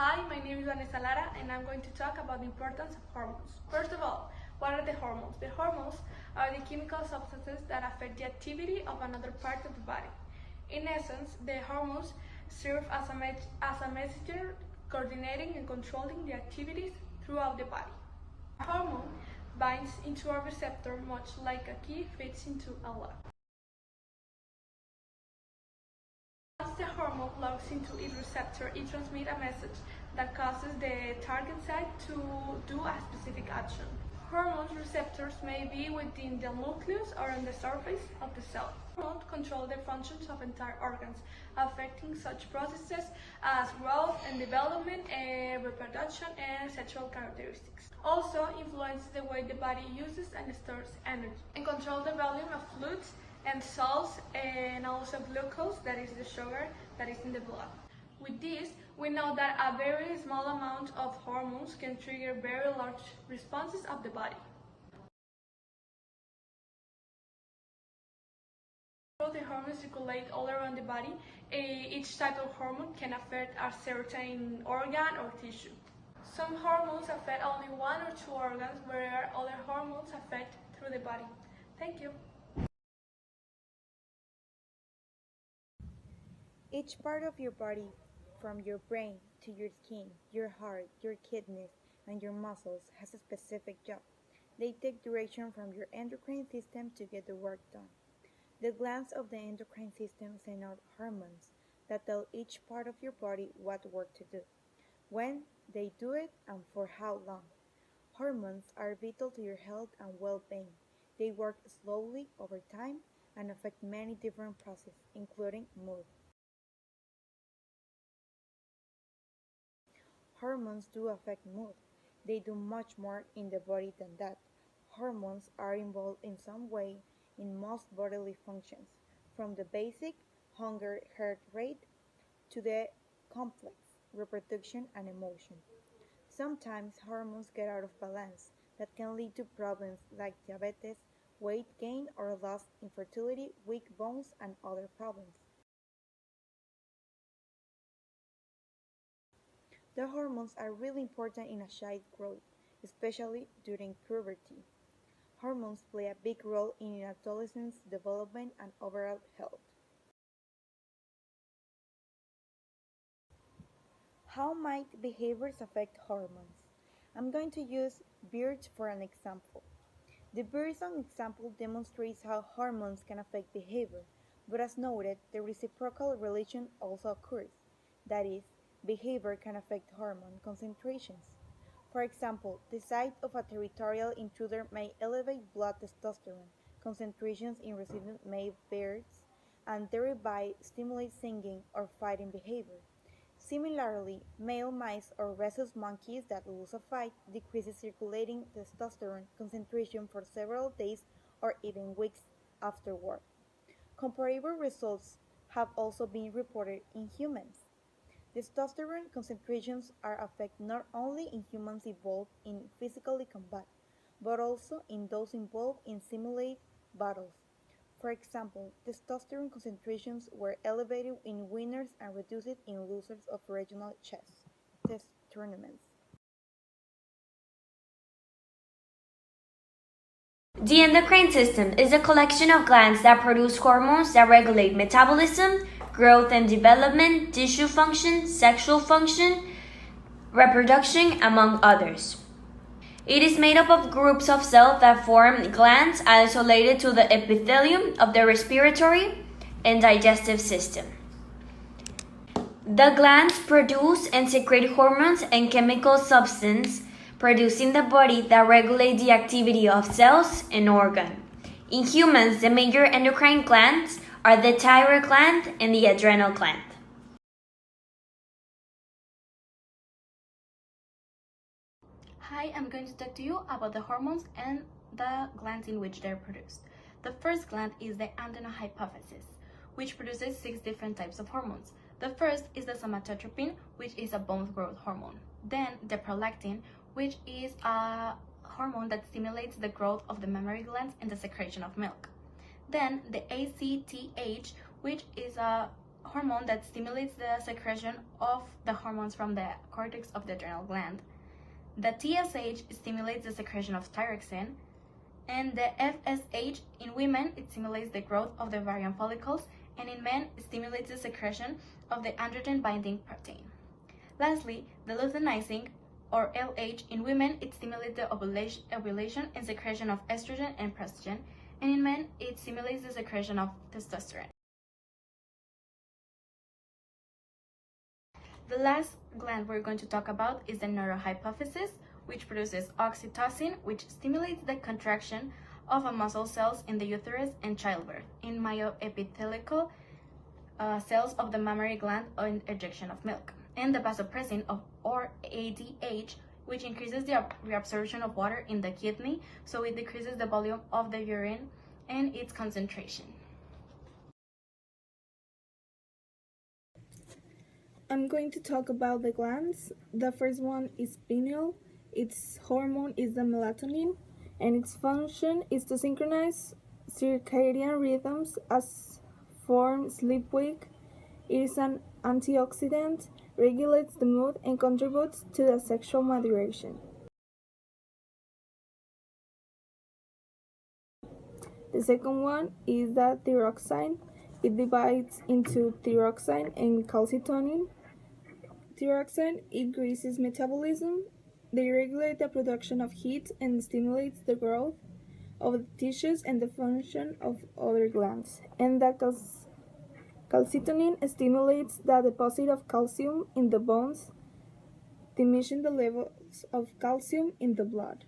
Hi, my name is Vanessa Lara and I'm going to talk about the importance of hormones. First of all, what are the hormones? The hormones are the chemical substances that affect the activity of another part of the body. In essence, the hormones serve as a messenger coordinating and controlling the activities throughout the body. A hormone binds into a receptor much like a key fits into a lock. Once the hormone locks into its receptor, it transmits a message that causes the target site to do a specific action. Hormone receptors may be within the nucleus or on the surface of the cell. Hormones control the functions of entire organs, affecting such processes as growth and development, reproduction, and sexual characteristics. Also influence the way the body uses and stores energy, and control the volume of fluids and salts, and also glucose, that is the sugar that is in the blood. With this, we know that a very small amount of hormones can trigger very large responses of the body. The hormones circulate all around the body. Each type of hormone can affect a certain organ or tissue. Some hormones affect only one or two organs, where other hormones affect through the body. Thank you. Each part of your body, from your brain to your skin, your heart, your kidneys, and your muscles, has a specific job. They take direction from your endocrine system to get the work done. The glands of the endocrine system send out hormones that tell each part of your body what work to do, when they do it, and for how long. Hormones are vital to your health and well-being. They work slowly over time and affect many different processes, including mood. Hormones do affect mood. They do much more in the body than that. Hormones are involved in some way in most bodily functions, from the basic hunger heart rate to the complex reproduction and emotion. Sometimes hormones get out of balance that can lead to problems like diabetes, weight gain or loss, infertility, weak bones, and other problems. The hormones are really important in a child's growth, especially during puberty. Hormones play a big role in an adolescent's development and overall health. How might behaviors affect hormones? I'm going to use birds for an example. The Beerson example demonstrates how hormones can affect behavior, but as noted, the reciprocal relation also occurs. That is, behavior can affect hormone concentrations. For example, the sight of a territorial intruder may elevate blood testosterone concentrations in resident male birds and thereby stimulate singing or fighting behavior. Similarly, male mice or rhesus monkeys that lose a fight decreases circulating testosterone concentration for several days or even weeks afterward. Comparable results have also been reported in humans. Testosterone concentrations are affected not only in humans involved in physical combat, but also in those involved in simulated battles. For example, testosterone concentrations were elevated in winners and reduced in losers of regional chess tournaments. The endocrine system is a collection of glands that produce hormones that regulate metabolism, growth and development, tissue function, sexual function, reproduction, among others. It is made up of groups of cells that form glands isolated to the epithelium of the respiratory and digestive system. The glands produce and secrete hormones and chemical substances produced in the body that regulate the activity of cells and organs. In humans, the major endocrine glands are the thyroid gland and the adrenal gland. Hi, I'm going to talk to you about the hormones and the glands in which they're produced. The first gland is the adenohypophysis, which produces 6 different types of hormones. The first is the somatotropin, which is a bone growth hormone. Then the prolactin, which is a hormone that stimulates the growth of the mammary glands and the secretion of milk. Then the ACTH, which is a hormone that stimulates the secretion of the hormones from the cortex of the adrenal gland. The TSH stimulates the secretion of thyroxine, and the FSH in women, it stimulates the growth of the ovarian follicles, and in men, it stimulates the secretion of the androgen binding protein. Lastly, the luteinizing, or LH, in women, it stimulates the ovulation and secretion of estrogen and progesterone, and in men, it stimulates the secretion of testosterone. The last gland we're going to talk about is the neurohypophysis, which produces oxytocin, which stimulates the contraction of muscle cells in the uterus and childbirth, in myoepithelial cells of the mammary gland on ejection of milk, and the vasopressin, or ADH, which increases the reabsorption of water in the kidney, so it decreases the volume of the urine and its concentration. I'm going to talk about the glands. The first one is pineal. Its hormone is the melatonin, and its function is to synchronize circadian rhythms as form sleep-wake. It is an antioxidant, regulates the mood, and contributes to the sexual maturation. The second one is the thyroxine. It divides into thyroxine and calcitonin. Thyroxine increases metabolism. They regulate the production of heat and stimulates the growth of the tissues and the function of other glands. And the calcitonin stimulates the deposit of calcium in the bones, diminishing the levels of calcium in the blood.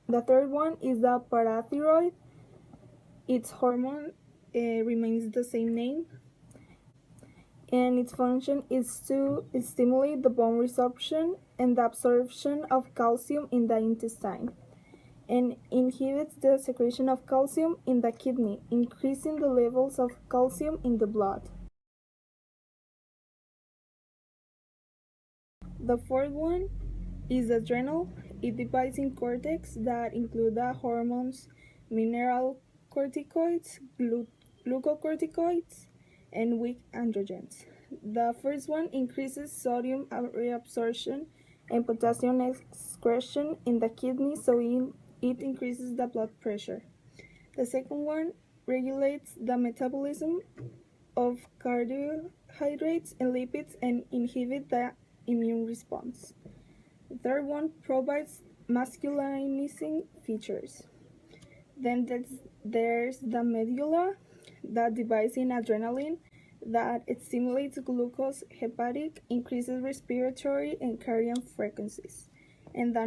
The third one is the parathyroid. Its hormone remains the same name, and its function is to stimulate the bone resorption and the absorption of calcium in the intestine, and inhibits the secretion of calcium in the kidney, increasing the levels of calcium in the blood. The fourth one is adrenal. It divides in cortex that include the hormones mineral corticoids, glucocorticoids, and weak androgens. The first one increases sodium reabsorption and potassium excretion in the kidney, so it increases the blood pressure. The second one regulates the metabolism of carbohydrates and lipids and inhibits the immune response. The third one provides masculinizing features. Then there's the medulla that divides in adrenaline, that it stimulates glucose hepatic, increases respiratory and cardiac frequencies. And the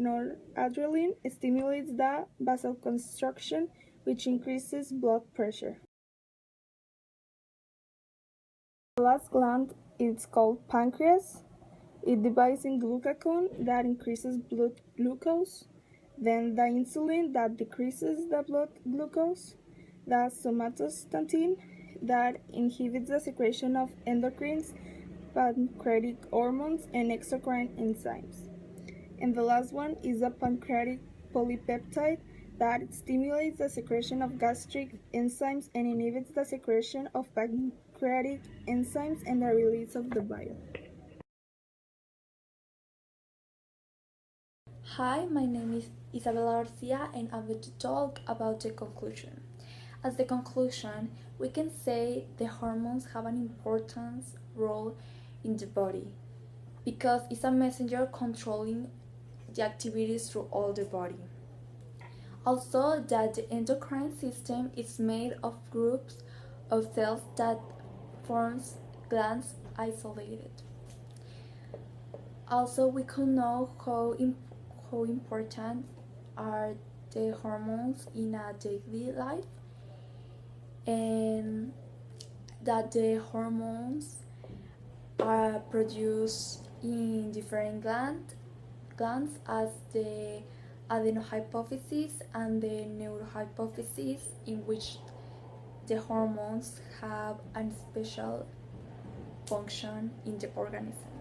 noradrenaline stimulates the vasoconstriction, which increases blood pressure. The last gland is called pancreas. It divides in glucagon that increases blood glucose, then the insulin that decreases the blood glucose, the somatostatin that inhibits the secretion of endocrines, pancreatic hormones, and exocrine enzymes. And the last one is the pancreatic polypeptide that stimulates the secretion of gastric enzymes and inhibits the secretion of pancreatic enzymes and the release of the bile. Hi, my name is Isabella Garcia and I'm going to talk about the conclusion. As the conclusion, we can say the hormones have an important role in the body because it's a messenger controlling the activities through all the body. Also, that the endocrine system is made of groups of cells that forms glands isolated. Also, we can know how important are the hormones in a daily life, and that the hormones are produced in different glands as the adenohypophysis and the neurohypophysis, in which the hormones have a special function in the organism.